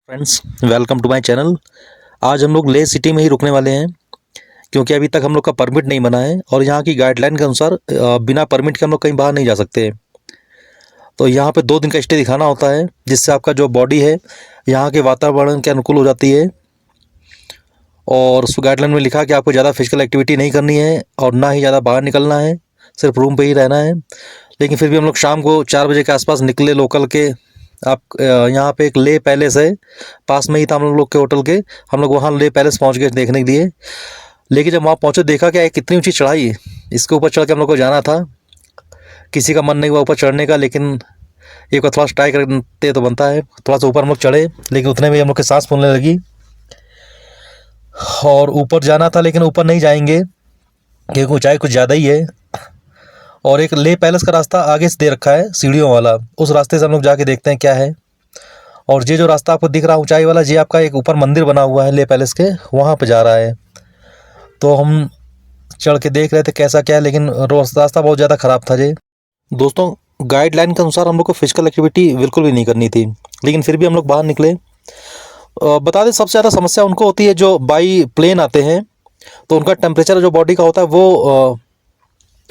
Friends, welcome to my channel. आज हम लोग लेह सिटी में ही रुकने वाले हैं क्योंकि अभी तक हम लोग का परमिट नहीं बना है और यहाँ की गाइडलाइन के अनुसार बिना परमिट के हम लोग कहीं बाहर नहीं जा सकते। तो यहाँ पे 2 दिन का स्टे दिखाना होता है जिससे आपका जो बॉडी है यहाँ के वातावरण के अनुकूल हो जाती है। और उस गाइडलाइन में लिखा कि आपको ज़्यादा फिजिकल एक्टिविटी नहीं करनी है और ना ही ज़्यादा बाहर निकलना है, सिर्फ रूम पे ही रहना है। लेकिन फिर भी हम लोग शाम को 4 बजे के आसपास निकले लोकल के। आप यहाँ पे एक ले पैलेस है, पास में ही था हम लोग के होटल के। हम लोग वहाँ ले पैलेस पहुँच गए देखने के लिए। लेकिन जब वहाँ पहुँचे देखा क्या, कितनी ऊंची चढ़ाई है। इसके ऊपर चढ़ के हम लोग को जाना था। किसी का मन नहीं हुआ ऊपर चढ़ने का, लेकिन एक बार थोड़ा सा ट्राई करते तो बनता है। थोड़ा सा ऊपर हम लोग चढ़े, लेकिन उतने में हम लोग की सांस फूलने लगी और ऊपर जाना था लेकिन ऊपर नहीं जाएंगे क्योंकि ऊंचाई कुछ ज़्यादा ही है। और एक ले पैलेस का रास्ता आगे से दे रखा है सीढ़ियों वाला, उस रास्ते से हम लोग जाके देखते हैं क्या है। और ये जो रास्ता आपको दिख रहा है ऊंचाई वाला, ये आपका एक ऊपर मंदिर बना हुआ है ले पैलेस के, वहाँ पे जा रहा है। तो हम चढ़ के देख रहे थे कैसा क्या है, लेकिन रास्ता बहुत ज़्यादा ख़राब था जी। दोस्तों, गाइडलाइन के अनुसार हम लोग को फिजिकल एक्टिविटी बिल्कुल भी नहीं करनी थी, लेकिन फिर भी हम लोग बाहर निकले। बता दें, सबसे ज़्यादा समस्या उनको होती है जो बाई प्लेन आते हैं, तो उनका टेम्परेचर जो बॉडी का होता है वो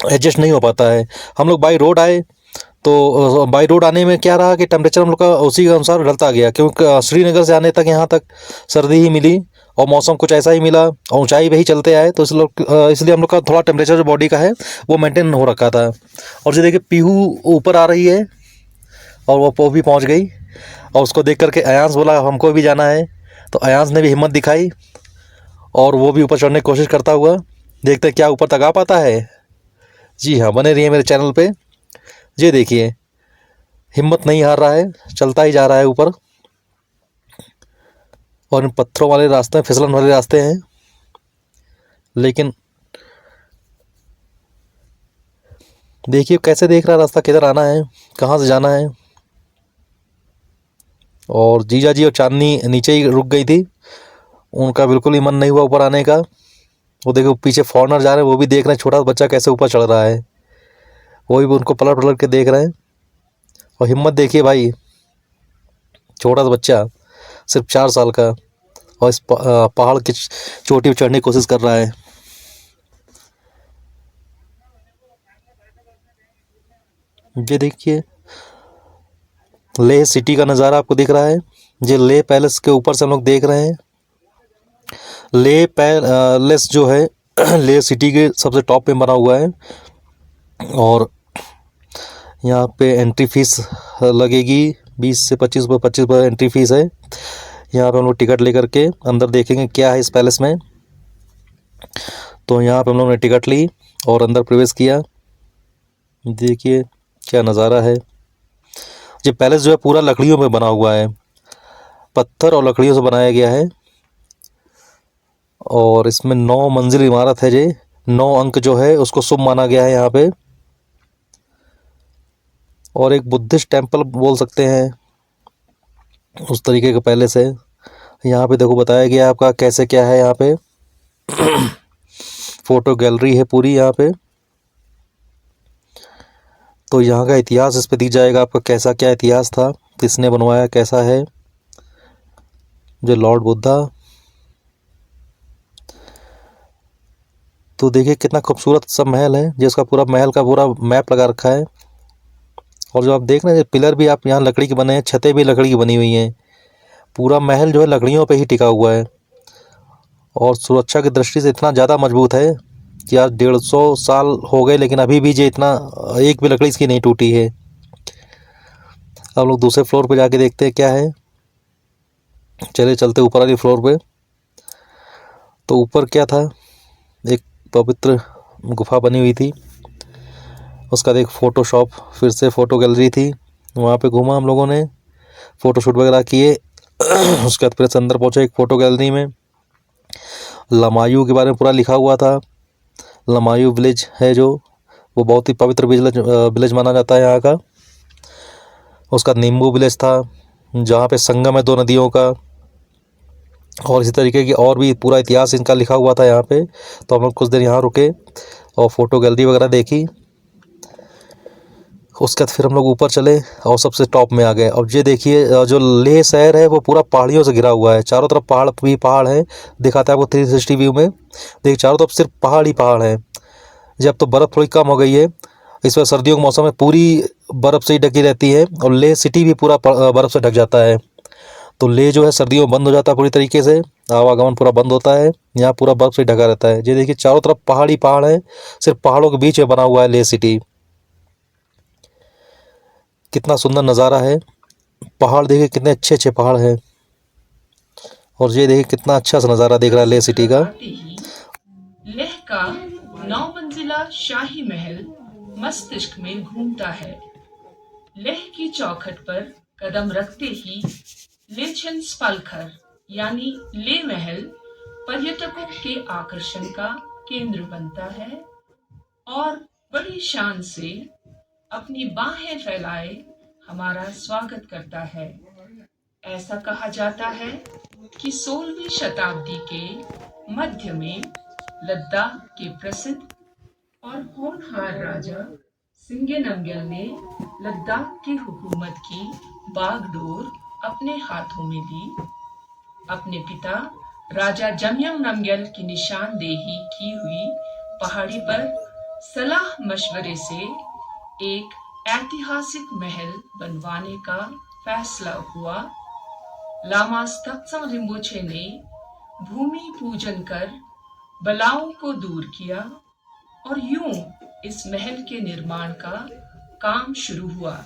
एडजस्ट नहीं हो पाता है। हम लोग बाई रोड आए तो बाई रोड आने में क्या रहा कि टेम्परेचर हम लोग का उसी के अनुसार ढलता गया, क्योंकि श्रीनगर से आने तक यहाँ तक सर्दी ही मिली और मौसम कुछ ऐसा ही मिला और ऊंचाई पे ही चलते आए, तो इसलिए हम लोग का थोड़ा टेम्परेचर जो बॉडी का है वो मेंटेन हो रखा था। और जो देखिए पीहू ऊपर आ रही है और वो भी पहुँच गई, और उसको देख करके अयांश बोला हमको भी जाना है। तो अयांश ने भी हिम्मत दिखाई और वो भी ऊपर चढ़ने की कोशिश करता हुआ, देखते हैं क्या ऊपर तक आ पाता है। जी हाँ, बने रहिए मेरे चैनल पे। ये देखिए, हिम्मत नहीं हार रहा है, चलता ही जा रहा है ऊपर। और इन पत्थरों वाले रास्ते, फिसलन वाले रास्ते हैं, लेकिन देखिए कैसे देख रहा है रास्ता, किधर आना है, कहाँ से जाना है। और जीजा जी और चांदनी नीचे ही रुक गई थी, उनका बिल्कुल ही मन नहीं हुआ ऊपर आने का। वो देखो पीछे फॉरनर जा रहे हैं, वो भी देख रहे हैं छोटा बच्चा कैसे ऊपर चढ़ रहा है, वो भी उनको पलट पलट के देख रहे हैं। और हिम्मत देखिए भाई, छोटा सा बच्चा सिर्फ 4 साल का, और इस पहाड़ की चोटी पर चढ़ने की कोशिश कर रहा है। ये देखिए लेह सिटी का नज़ारा आपको दिख रहा है। ये लेह पैलेस के ऊपर से हम लोग देख रहे हैं। लेह पैलेस जो है लेह सिटी के सबसे टॉप पे बना हुआ है। और यहाँ पे एंट्री फीस लगेगी 20 से 25 रुपये एंट्री फीस है। यहाँ पे हम लोग टिकट लेकर के अंदर देखेंगे क्या है इस पैलेस में। तो यहाँ पे हम लोग ने टिकट ली और अंदर प्रवेश किया। देखिए क्या नज़ारा है। ये पैलेस जो है पूरा लकड़ियों में बना हुआ है, पत्थर और लकड़ियों से बनाया गया है। और इसमें 9 मंजिल इमारत है। ये 9 अंक जो है उसको शुभ माना गया है यहाँ पे। और एक बुद्धिस्ट टेम्पल बोल सकते हैं, उस तरीके का पैलेस है। यहाँ पे देखो बताया गया आपका कैसे क्या है। यहाँ पे फोटो गैलरी है पूरी यहाँ पे। तो यहाँ का इतिहास इस पे दी जाएगा आपका, कैसा क्या इतिहास था, किसने बनवाया, कैसा है। जो लॉर्ड बुद्धा। तो देखिए कितना खूबसूरत सब महल है, जिसका पूरा महल का पूरा मैप लगा रखा है। और जो आप देख रहे हैं पिलर भी आप यहाँ लकड़ी के बने हैं, छतें भी लकड़ी की बनी हुई हैं। पूरा महल जो है लकड़ियों पे ही टिका हुआ है और सुरक्षा की दृष्टि से इतना ज़्यादा मजबूत है कि आज 150 साल हो गए, लेकिन अभी भी ये इतना एक भी लकड़ी इसकी नहीं टूटी है। अब लोग दूसरे फ्लोर पे जाके देखते हैं क्या है। चले चलते ऊपर वाली फ्लोर पे। तो ऊपर क्या था, एक पवित्र गुफा बनी हुई थी, उसका एक फ़ोटो शॉप, फिर से फ़ोटो गैलरी थी। वहाँ पे घूमा हम लोगों ने, फ़ोटो शूट वगैरह किए। उसके बाद फिर से अंदर पहुँचे एक फ़ोटो गैलरी में। लमायू के बारे में पूरा लिखा हुआ था। लमायू विलेज है जो, वो बहुत ही पवित्र विलेज माना जाता है यहाँ का। उसका नींबू विलेज था जहाँ पे संगम है 2 नदियों का। और इसी तरीके की और भी पूरा इतिहास इनका लिखा हुआ था यहाँ पे। तो हम लोग कुछ देर यहाँ रुके और फ़ोटो गैलरी वगैरह देखी। उसके बाद फिर हम लोग ऊपर चले और सबसे टॉप में आ गए। अब ये देखिए जो लेह शहर है वो पूरा पहाड़ियों से घिरा हुआ है, चारों तरफ पहाड़ भी पहाड़ है। दिखाता है आपको 360 व्यू में, देखिए चारों तरफ सिर्फ पहाड़ ही पहाड़ है। जब तो बर्फ़ थोड़ी कम हो गई है, इस बार सर्दियों के मौसम में पूरी बर्फ़ से ही ढकी रहती है और लेह सिटी भी पूरा बर्फ़ से ढक जाता है। तो लेह जो है सर्दियों में बंद हो जाता है पूरी तरीके से, आवागमन पूरा बंद होता है, यहाँ पूरा बर्फ़ से ढका रहता है। ये देखिए चारों तरफ पहाड़ ही पहाड़ है, सिर्फ पहाड़ों के बीच में बना हुआ है लेह सिटी। कितना सुंदर नज़ारा है, पहाड़ देखिए कितने अच्छे अच्छे पहाड़ हैं, और ये देखिए कितना अच्छा सा नज़ारा देख रहा है लेह सिटी का। लेह का 9 मंजिला शाही महल मस्तिष्क में घूमता है। लेह की चौखट पर कदम रखते ही लेछन स्पलखर यानी लेह महल पर्यटकों के आकर्षण का केंद्र बनता है और बड़ी शान से अपनी बाहें फैलाए हमारा स्वागत करता है। ऐसा कहा जाता है कि 16वीं शताब्दी के मध्य में लद्दाख के प्रसिद्ध और होनहार राजा सिंगे नमग्यल ने लद्दाख की हुकूमत की बागडोर अपने हाथों में ली। अपने पिता राजा जमयंग नमग्यल की निशानदेही की हुई पहाड़ी पर सलाह मशवरे से एक ऐतिहासिक महल बनवाने का फैसला हुआ। लामा त्सोग रिम्पोछे ने भूमि पूजन कर बलाओं को दूर किया और यूं इस महल के निर्माण का काम शुरू हुआ,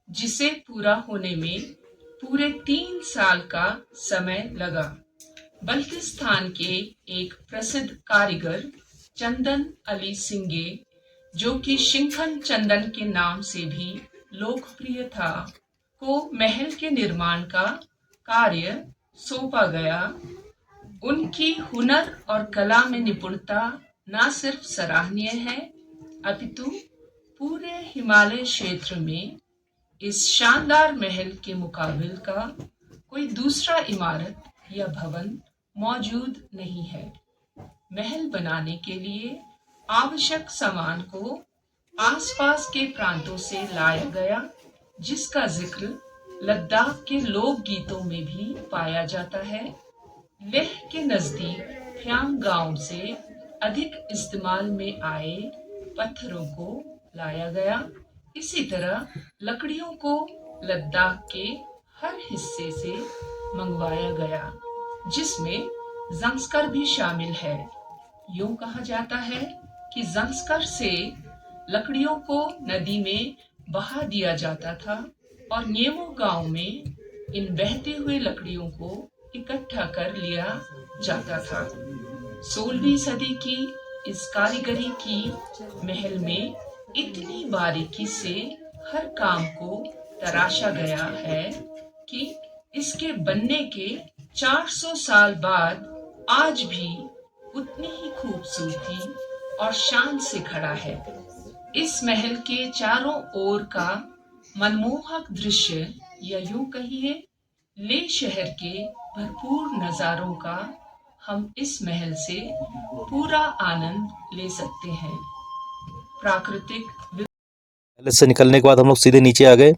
जिसे पूरा होने में पूरे 3 साल का समय लगा। बल्तिस्तान के एक प्रसिद्ध कारीगर चंदन अली सिंगे, जो कि शिंखन चंदन के नाम से भी लोकप्रिय था, को महल के निर्माण का कार्य सौंपा गया। उनकी हुनर और कला में निपुणता न सिर्फ सराहनीय है, अपितु पूरे हिमालय क्षेत्र में इस शानदार महल के मुकाबिल का कोई दूसरा इमारत या भवन मौजूद नहीं है। महल बनाने के लिए आवश्यक सामान को आसपास के प्रांतों से लाया गया, जिसका जिक्र लद्दाख के लोक गीतों में भी पाया जाता है। लेह के नजदीक फ्यांग गांव से अधिक इस्तेमाल में आए पत्थरों को लाया गया। इसी तरह लकड़ियों को लद्दाख के हर हिस्से से मंगवाया गया, जिसमें ज़ंस्कर भी शामिल है। यूं कहा जाता है कि ज़ंस्कर से लकड़ियों को नदी में बहा दिया जाता था और न्येमो गांव में इन बहते हुए लकड़ियों को इकट्ठा कर लिया जाता था। 16वीं सदी की इस कारीगरी की महल में इतनी बारीकी से हर काम को तराशा गया है कि इसके बनने के 400 साल बाद आज भी उतनी ही खूबसूरती और शान से खड़ा है। इस महल के चारों ओर का मनमोहक दृश्य, या यूं कहिए लेह शहर के भरपूर नज़ारों का हम इस महल से पूरा आनंद ले सकते हैं। प्राकृतिक पैलेस से निकलने के बाद हम लोग सीधे नीचे आ गए,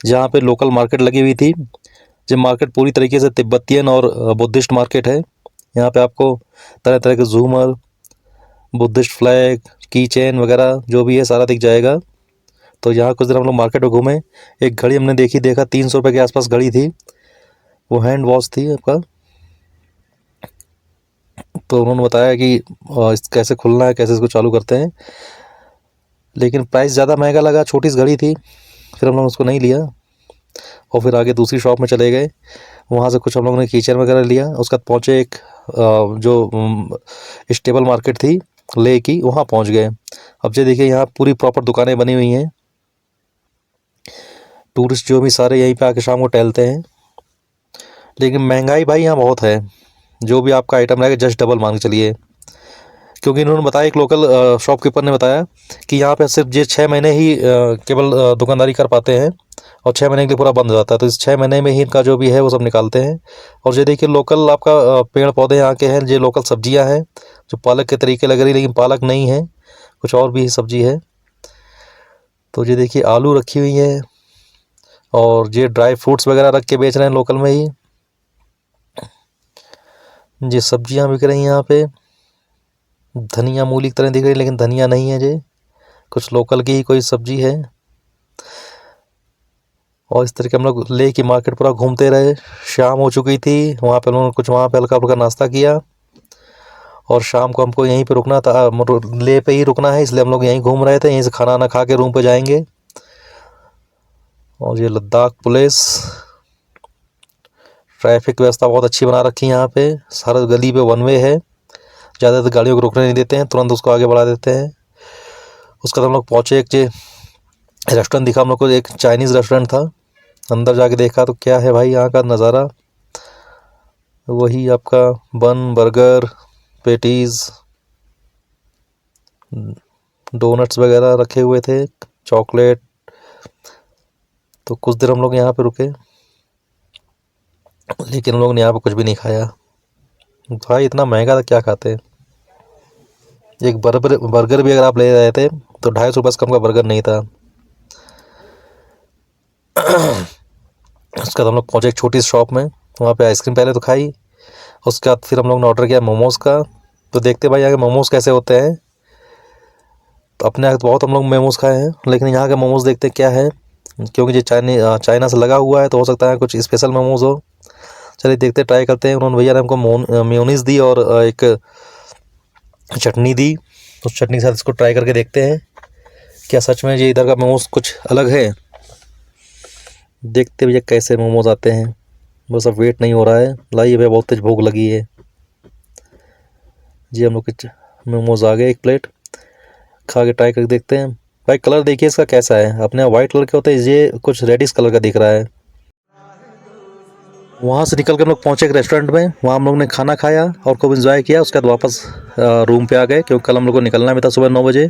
जहाँ पे लोकल मार्केट लगी हुई थी। जो मार्केट पूरी तरीके से तिब्बतियन और बुद्धिस्ट मार्केट है। यहाँ पे आपको तरह तरह के झूमर, बुद्धिस्ट फ्लैग, की चेन वगैरह जो भी है सारा दिख जाएगा। तो यहाँ कुछ दिन हम लोग मार्केट में घूमे। एक घड़ी हमने देखा 300 रुपये के आसपास घड़ी थी, वो हैंड वॉच थी आपका। तो उन्होंने बताया कि कैसे खुलना है, कैसे इसको चालू करते हैं, लेकिन प्राइस ज़्यादा महंगा लगा, छोटी सी घड़ी थी, फिर हम लोग उसको नहीं लिया और फिर आगे दूसरी शॉप में चले गए। वहाँ से कुछ हम लोगों ने कीचेन वगैरह लिया। उसके बाद पहुँचे एक जो स्टेबल मार्केट थी ले की, वहाँ पहुँच गए। अब ये देखिए यहाँ पूरी प्रॉपर दुकानें बनी हुई हैं। टूरिस्ट जो भी सारे यहीं पे आके शाम को टहलते हैं, लेकिन महंगाई भाई यहाँ बहुत है। जो भी आपका आइटम रहेगा जस्ट डबल मान के चलिए, क्योंकि इन्होंने बताया, एक लोकल शॉपकीपर ने बताया कि यहाँ पे सिर्फ ये 6 महीने ही केवल दुकानदारी कर पाते हैं और 6 महीने के लिए पूरा बंद हो जाता है। तो इस 6 महीने में ही इनका जो भी है वो सब निकालते हैं। और ये देखिए लोकल आपका पेड़ पौधे यहाँ के हैं, ये लोकल सब्जियाँ हैं जो पालक के तरीके लग रही, लेकिन पालक नहीं है, कुछ और भी सब्जी है। तो ये देखिए आलू रखी हुई है और ये ड्राई फ्रूट्स वगैरह रख के बेच रहे हैं लोकल में ही। ये सब्जियां बिक रही हैं यहाँ पे। धनिया मूली की तरह दिख रही है लेकिन धनिया नहीं है, ये कुछ लोकल की ही कोई सब्जी है। और इस तरीके हम लोग ले की मार्केट पूरा घूमते रहे। शाम हो चुकी थी, वहाँ पे हम लोगों ने कुछ वहाँ पे हल्का फुल्का नाश्ता किया और शाम को हमको यहीं पे रुकना था, मतलब ले पे ही रुकना है, इसलिए हम लोग यहीं घूम रहे थे। यहीं से खाना वाना खा के रूम पे जाएंगे। और ये लद्दाख पुलिस ट्रैफिक व्यवस्था बहुत अच्छी बना रखी है यहाँ पे। सारा गली पे वन वे है, ज़्यादातर गाड़ियों को रुकने नहीं देते हैं, तुरंत उसको आगे बढ़ा देते हैं। उसके बाद हम लोग पहुँचे, एक रेस्टोरेंट दिखा हम लोग को, एक चाइनीज़ रेस्टोरेंट था। अंदर जाके देखा तो क्या है भाई यहाँ का नज़ारा, वही आपका बन, बर्गर, पेटीज़, डोनट्स वगैरह रखे हुए थे, चॉकलेट। तो कुछ देर हम लोग यहाँ पे रुके, लेकिन हम लोग ने यहाँ पे कुछ भी नहीं खाया। भाई इतना महंगा था, क्या खाते। एक बर्गर भी अगर आप ले रहे थे तो 250 रुपये से कम का बर्गर नहीं था। उसके बाद हम लोग पहुँचे एक छोटी सी शॉप में, वहाँ पे आइसक्रीम पहले तो खाई। उसके बाद फिर हम लोग ने ऑर्डर किया मोमोज़ का। तो देखते भाई यहाँ के मोमोज़ कैसे होते हैं। तो अपने यहाँ तो बहुत हम लोग मोमोज़ खाए हैं, लेकिन यहाँ के मोमोज़ देखते क्या है, क्योंकि ये चाइना से लगा हुआ है तो हो सकता है कुछ स्पेशल मोमोज़ हो। चलिए देखते, ट्राई करते हैं। उन्होंने भैया ने हमको मेयोनीज़ दी और एक चटनी दी। उस चटनी के साथ इसको ट्राई करके देखते हैं क्या सच में ये इधर का मोमोज़ कुछ अलग है। देखते भैया कैसे मोमोज़ आते हैं। बस अब वेट नहीं हो रहा है, लाइए भैया बहुत तेज भूख लगी है। जी हम लोग के मोमोज़ आ गए, एक प्लेट खा के ट्राई करके देखते हैं। भाई कलर देखिए इसका कैसा है, अपने यहाँ वाइट कलर के होते हैं, ये कुछ रेडिश कलर का दिख रहा है। वहाँ से निकल कर हम लोग पहुँचे एक रेस्टोरेंट में, वहाँ हम लोग ने खाना खाया और खूब इन्जॉय किया। उसके बाद वापस रूम पे आ गए, क्योंकि कल हम लोग को निकलना भी था सुबह 9 बजे।